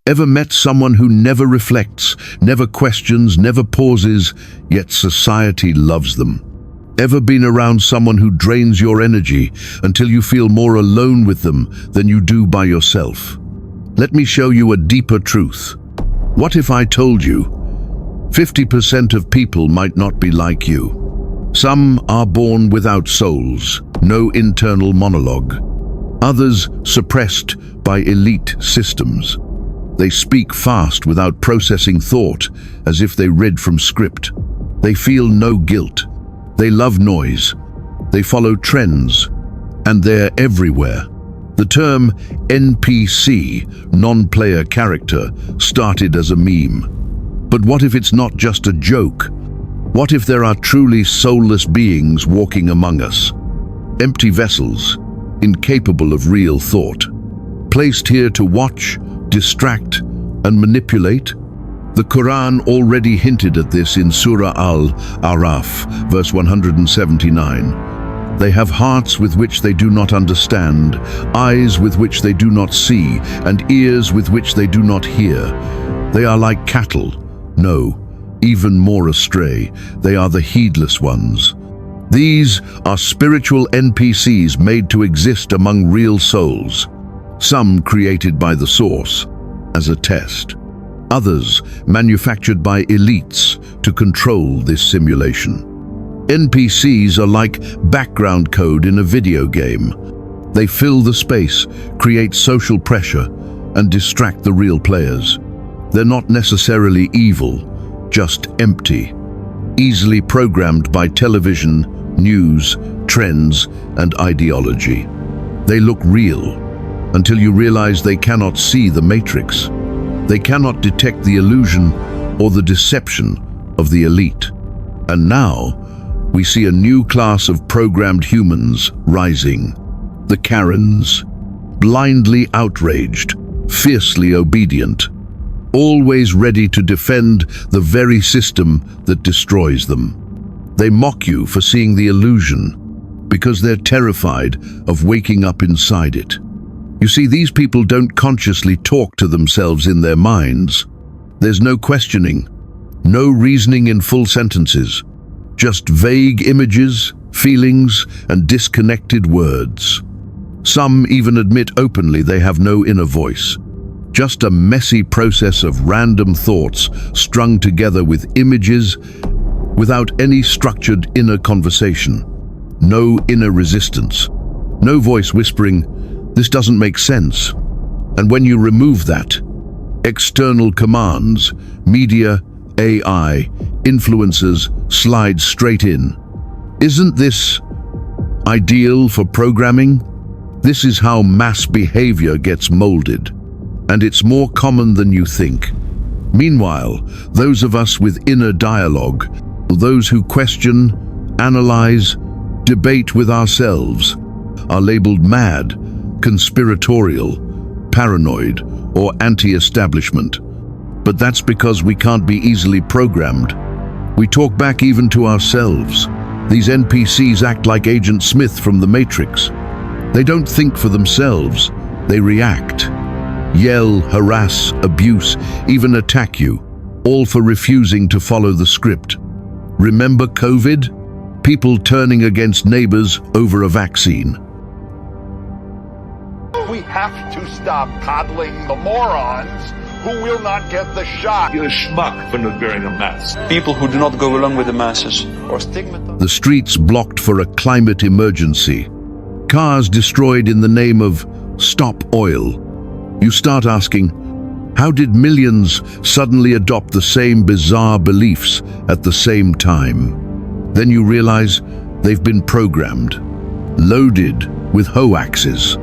Ever met someone who never reflects, never questions, never pauses, yet society loves them? Ever been around someone who drains your energy until you feel more alone with them than you do by yourself? Let me show you a deeper truth. What if I told you 50% of people might not be like you? Some are born without souls, no internal monologue. Others suppressed by elite systems. They speak fast without processing thought, as if they read from script. They feel no guilt. They love noise. They follow trends. And they're everywhere. The term NPC, non-player character, started as a meme. But what if it's not just a joke? What if there are truly soulless beings walking among us? Empty vessels, incapable of real thought. Placed here to watch, distract, and manipulate? The Quran already hinted at this in Surah Al-Araf, verse 179. They have hearts with which they do not understand, eyes with which they do not see, and ears with which they do not hear. They are like cattle, no, even more astray. They are the heedless ones. These are spiritual NPCs made to exist among real souls. Some created by the source, as a test. Others manufactured by elites to control this simulation. NPCs are like background code in a video game. They fill the space, create social pressure, and distract the real players. They're not necessarily evil, just empty, easily programmed by television, news, trends, and ideology. They look real, until you realize they cannot see the matrix. They cannot detect the illusion or the deception of the elite. And now, we see a new class of programmed humans rising. The Karens, blindly outraged, fiercely obedient, always ready to defend the very system that destroys them. They mock you for seeing the illusion, because they're terrified of waking up inside it. You see, these people don't consciously talk to themselves in their minds. There's no questioning, no reasoning in full sentences, just vague images, feelings, and disconnected words. Some even admit openly they have no inner voice, just a messy process of random thoughts strung together with images without any structured inner conversation. No inner resistance, no voice whispering, "This doesn't make sense." And when you remove that, external commands, media, AI, influencers slide straight in. Isn't this ideal for programming? This is how mass behavior gets molded, and it's more common than you think. Meanwhile, those of us with inner dialogue, those who question, analyze, debate with ourselves, are labeled mad, conspiratorial, paranoid, or anti-establishment. But that's because we can't be easily programmed. We talk back even to ourselves. These NPCs act like Agent Smith from The Matrix. They don't think for themselves, they react. Yell, harass, abuse, even attack you, all for refusing to follow the script. Remember COVID? People turning against neighbors over a vaccine. We have to stop coddling the morons who will not get the shot. You're a schmuck for not wearing a mask. People who do not go along with the masses. Or stigmatized. The streets blocked for a climate emergency. Cars destroyed in the name of stop oil. You start asking, how did millions suddenly adopt the same bizarre beliefs at the same time? Then you realize they've been programmed, loaded with hoaxes,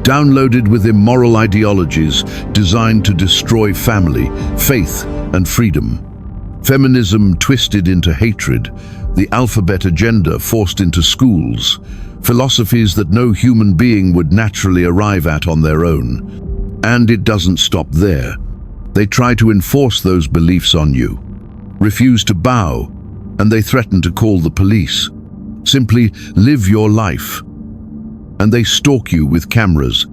downloaded with immoral ideologies designed to destroy family, faith, and freedom. Feminism twisted into hatred, the alphabet agenda forced into schools, philosophies that no human being would naturally arrive at on their own. And it doesn't stop there. They try to enforce those beliefs on you. Refuse to bow, and they threaten to call the police. Simply live your life. And they stalk you with cameras,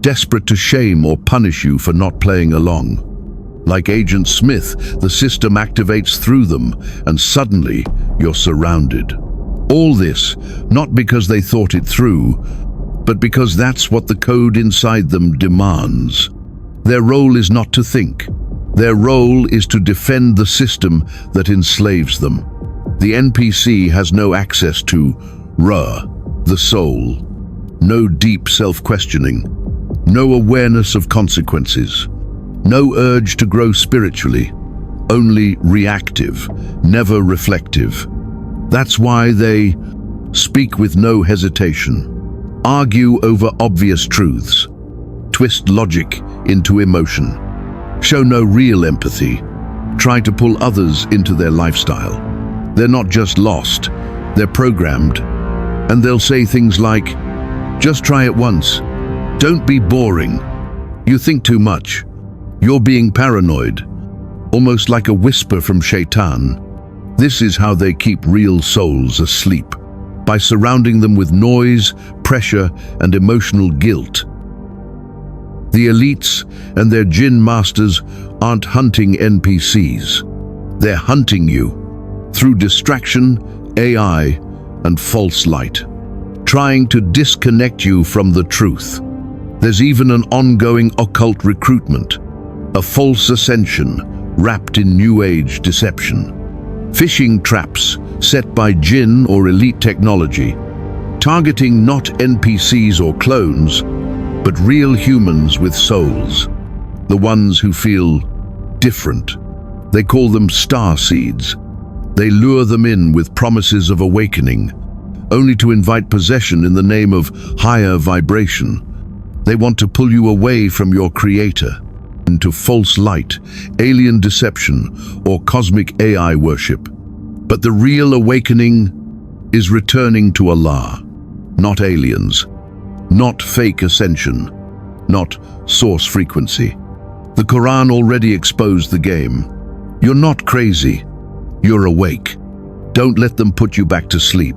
desperate to shame or punish you for not playing along. Like Agent Smith, the system activates through them, and suddenly you're surrounded. All this, not because they thought it through, but because that's what the code inside them demands. Their role is not to think. Their role is to defend the system that enslaves them. The NPC has no access to Ra, the soul. No deep self-questioning. No awareness of consequences. No urge to grow spiritually. Only reactive, never reflective. That's why they speak with no hesitation, argue over obvious truths, twist logic into emotion, show no real empathy, try to pull others into their lifestyle. They're not just lost, they're programmed, and they'll say things like, "Just try it once. Don't be boring. You think too much. You're being paranoid," almost like a whisper from Shaitan. This is how they keep real souls asleep, by surrounding them with noise, pressure, and emotional guilt. The elites and their jinn masters aren't hunting NPCs. They're hunting you through distraction, AI, and false light, trying to disconnect you from the truth. There's even an ongoing occult recruitment, a false ascension wrapped in New Age deception. Phishing traps set by jinn or elite technology, targeting not NPCs or clones, but real humans with souls, the ones who feel different. They call them star seeds. They lure them in with promises of awakening, only to invite possession in the name of higher vibration. They want to pull you away from your creator, into false light, alien deception, or cosmic AI worship. But the real awakening is returning to Allah, not aliens, not fake ascension, not source frequency. The Quran already exposed the game. You're not crazy, you're awake. Don't let them put you back to sleep.